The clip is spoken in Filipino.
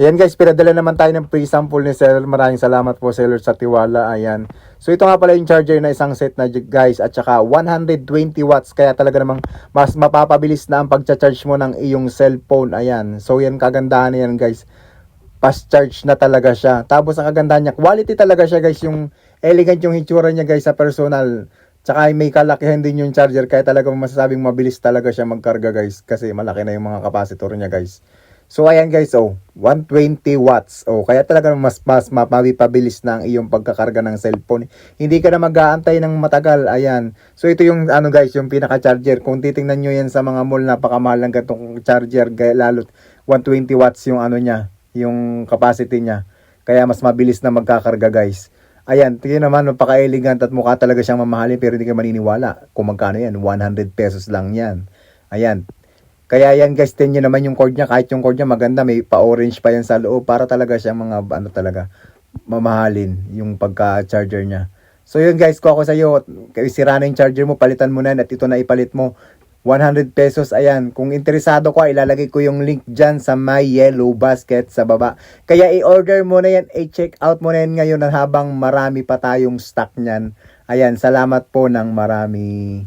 Ayan guys, pinadala naman tayo ng free sample ni seller. Maraming salamat po seller sa tiwala. Ayan. So ito nga pala yung charger na isang set na guys, at saka 120 watts. Kaya talaga namang mas mapapabilis na ang pagcha-charge mo ng iyong cellphone. Ayan. So yan kagandahan na yan guys. Fast charge na talaga siya. Tapos ang kagandahan niya, quality talaga siya guys. Yung elegant yung hitsura niya guys sa personal. Tsaka may kalakihan din yung charger. Kaya talaga masasabing mabilis talaga siya magkarga guys. Kasi malaki na yung mga capacitor niya guys. So ayan guys, 120 watts. Kaya talaga mas mapabilis na ang iyong pagkakarga ng cellphone. Hindi ka na mag-aantay ng matagal. Ayan. So ito yung ano guys, yung pinaka-charger. Kung titingnan nyo yan sa mga mall, napakamahal ng ganitong charger. Lalo 120 watts yung ano niya, yung capacity niya. Kaya mas mabilis na magkakarga guys. Ayan, tingnan naman, napaka-elegant at mukha talaga siyang mamahalin pero hindi ka maniniwala. Kung magkano yan, 100 pesos lang yan. Ayan. Kaya yan guys, 10 nyo naman yung cord niya. Kahit yung cord niya maganda, may pa-orange pa yan sa loob. Para talaga siyang mga, ano talaga, mamahalin yung pagka-charger niya. So yun guys, kung ako sa'yo, sira na yung charger mo, palitan mo na yan at ito na ipalit mo. 100 pesos, ayan. Kung interesado ko, ilalagay ko yung link dyan sa my yellow basket sa baba. Kaya i-order mo na yan, i-check out mo na yan ngayon habang marami pa tayong stock niyan. Ayan, salamat po ng marami.